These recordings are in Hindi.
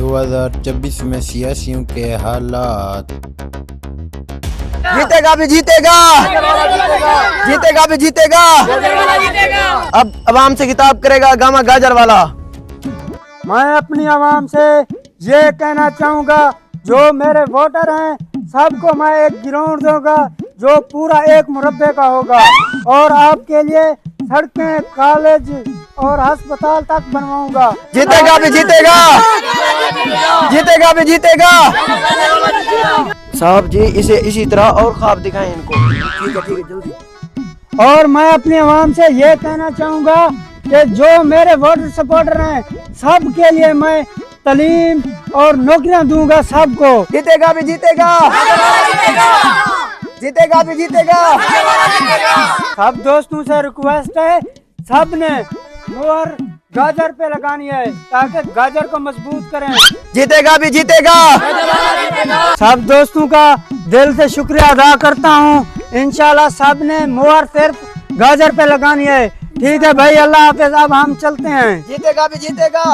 2024 में सियासियों के हालात। जीतेगा भी जीतेगा, जीतेगा भी जीतेगा। अब आवाम से खिताब करेगा गामा गाजर वाला। मैं अपनी आवाम से ये कहना चाहूँगा, जो मेरे वोटर हैं सबको मैं एक ग्राउंड दूंगा जो पूरा 1 मुरब्बे का होगा, और आपके लिए सड़कें, कॉलेज और अस्पताल तक बनवाऊंगा। जीतेगा भी जीतेगा, जीतेगा भी जीतेगा। साहब जी इसे इसी तरह और ख्वाब दिखाएं इनको। ठीक है जल्दी। और मैं अपनी आवाम से ये कहना चाहूँगा कि जो मेरे वोटर सपोर्टर हैं सबके लिए मैं तालीम और नौकरियां दूंगा सबको। जीतेगा भी जीतेगा, जीतेगा भी जीतेगा। सब दोस्तों से रिक्वेस्ट है, सब ने मोहर गाजर पे लगानी है ताकि गाजर को मजबूत करें। जीतेगा भी जीतेगा। सब दोस्तों का दिल से शुक्रिया अदा करता हूँ। इंशाल्लाह सब ने मोहर सिर्फ गाजर पे लगानी है। ठीक है भाई, अल्लाह हाफिज। अब हम चलते हैं। जीतेगा भी जीतेगा,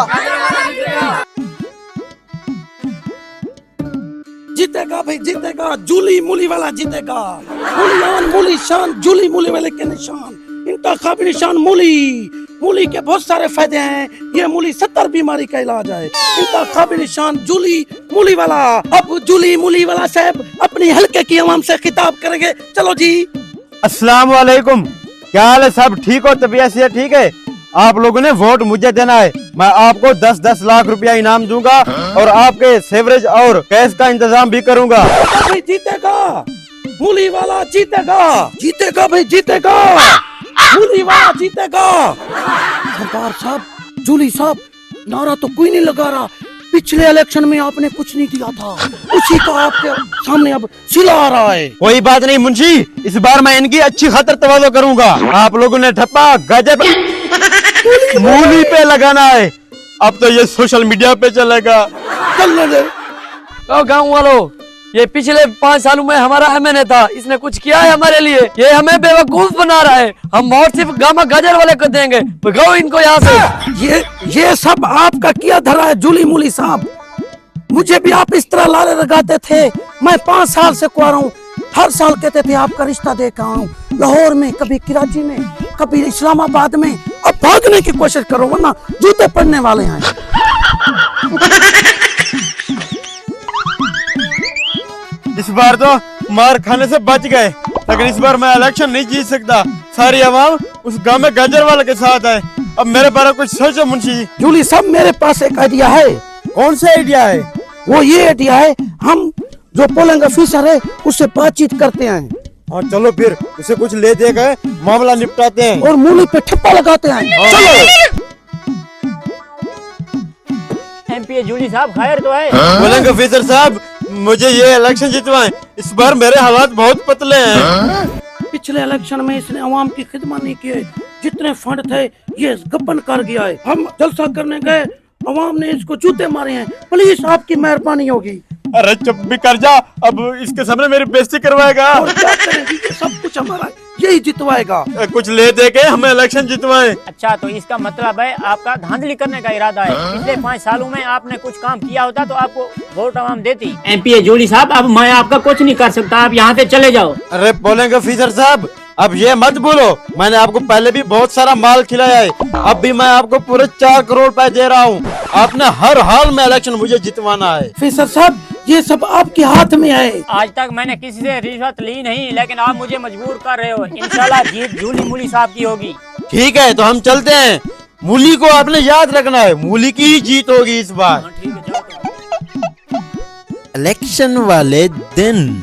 जीतेगा भाई जीतेगा। जूली मूली वाला जीतेगा। मूलियान मूली शान, जूली मूली वाले के निशान, इनका काफी निशान मूली। मूली के बहुत सारे फायदे हैं। ये मूली 70 बीमारी का इलाज है। इनका काफी निशान जूली मूली वाला। अब जूली मूली वाला साहब अपनी हल्के की आवाम से खिताब करेंगे। चलो जी। अस्सलाम वालेकुम, क्या हाल है? सब ठीक हो? तबीयत से ठीक है? आप लोगों ने वोट मुझे देना है। मैं आपको 10-10 लाख रुपया इनाम दूंगा और आपके सेवरेज और कैश का इंतजाम भी करूंगा। भाई जीतेगा, मूली वाला जीतेगा। जीतेगा भाई जीतेगा, जूली वाला जीतेगा। सरदार साहब, जूली साहब, नारा तो कोई नहीं लगा रहा। पिछले इलेक्शन में आपने कुछ नहीं दिया था, उसी का आपके सामने अब सिला आ रहा है। कोई बात नहीं मुंशी, इस बार मैं इनकी अच्छी खातर तवज्जो करूंगा। आप लोगों ने ठप्पा गाजर मूली पे लगाना है। अब तो ये सोशल मीडिया पे चलेगा। चलने दे। गाँव वालों, ये पिछले 5 सालों में हमारा एमएनए था, इसने कुछ किया है हमारे लिए? ये हमें बेवकूफ बना रहा है। हम वोट सिर्फ गामा गाजर वाले को देंगे। भगाओ इनको यहाँ से। ये सब आपका किया धरा है जूली मूली साहब। मुझे भी आप इस तरह लारे लगाते थे। मैं 5 साल से कुआरा हूँ। हर साल कहते थे आपका रिश्ता देखा हूँ, लाहौर में, कभी कराची में, कभी इस्लामाबाद में। अब भागने की कोशिश करो वरना जूते पड़ने वाले हैं। इस बार तो मार खाने से बच गए, लेकिन इस बार मैं इलेक्शन नहीं जीत सकता। सारी आवाम उस गांव में गाजर वाले के साथ है। अब मेरे बारे कुछ सोचो मुंशी। जूली साहब, मेरे पास एक आइडिया है। कौन सा आइडिया है? वो ये आइडिया है, हम जो पोलिंग ऑफिसर है उससे बातचीत करते हैं। हाँ चलो फिर उसे कुछ ले दे गए, मामला निपटाते हैं और मूली पे ठप्पा लगाते हैं। चलो। एमपीए जूली साहब खैर तो है? पोलिंग ऑफिसर साहब, मुझे ये इलेक्शन जितवाएं। इस बार मेरे हालात बहुत पतले हैं। पिछले इलेक्शन में इसने अवाम की खिदमत नहीं की है। जितने फंड थे ये गबन कर गया है। हम जलसा करने गए, अवाम ने इसको जूते मारे हैं। प्लीज आपकी मेहरबानी होगी। अरे चुप भी कर जा, अब इसके सामने मेरी बेइज्जती करवाएगा। और क्या करेंगे, ये सब कुछ हमारा, यही जितवाएगा। कुछ ले दे के हमें इलेक्शन जितवाएं। अच्छा, तो इसका मतलब है आपका धांधली करने का इरादा है। पिछले 5 सालों में आपने कुछ काम किया होता तो आपको वोट आवाम देती। एमपीए जूली साहब, अब मैं आपका कुछ नहीं कर सकता, आप यहाँ से चले जाओ। अरे पोलिंग ऑफिसर साहब, अब ये मत बोलो, मैंने आपको पहले भी बहुत सारा माल खिलाया है। अब भी मैं आपको पूरे 4 करोड़ रुपए दे रहा हूँ। आपने हर हाल में इलेक्शन मुझे जितवाना है। ऑफिसर साहब, ये सब आपके हाथ में है। आज तक मैंने किसी से रिश्वत ली नहीं, लेकिन आप मुझे मजबूर कर रहे हो। इंशाल्लाह जीत जूली मूली साहब की होगी। ठीक है, तो हम चलते हैं। मूली को आपने याद रखना है, मूली की ही जीत होगी इस बार। ठीक है, जाओ। इलेक्शन वाले दिन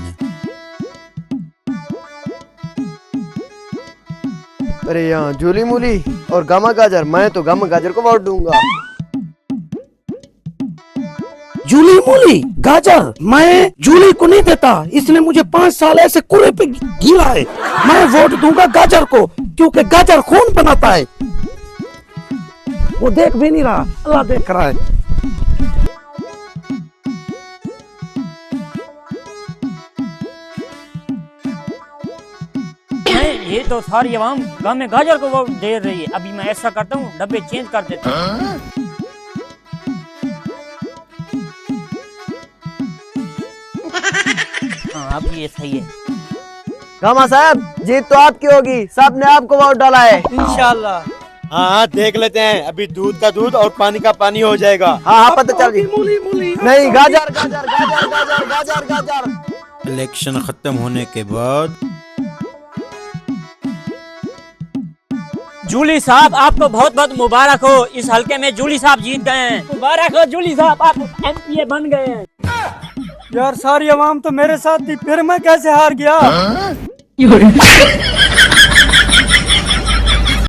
अरे यहाँ जूली मूली और गामा गाजर, मैं तो गामा गाजर को वोट दूंगा। जूली मूली गाजर, मैं जूली को नहीं देता। इसने मुझे 5 साल ऐसे कूड़े पे गिरा है। मैं वोट दूंगा गाजर को, क्योंकि गाजर खून बनाता है। वो देख भी नहीं रहा, अल्लाह देख रहा है। ये तो सारी आवाम गाँव में गाजर को वोट दे रही है। अभी मैं ऐसा करता हूँ, डब्बे चेंज कर देता हूँ। आपकी ये सही है। गामा साहब जीत तो आपकी होगी, सब ने आपको वोट डाला है। इंशाल्लाह। हाँ हाँ देख लेते हैं, अभी दूध का दूध और पानी का पानी हो जाएगा। हाँ हाँ पता चल गई। मूली मूली नहीं गाजर गाजर गाजर गाजर गाजर गाजर। इलेक्शन खत्म होने के बाद जूली साहब आपको बहुत बहुत मुबारक हो, इस हलके में जूली साहब जीत गए हैं। मुबारक हो जूली साहब, आप एमपीए बन गए हैं। यार सारी आवाम तो मेरे साथ थी, फिर मैं कैसे हार गया?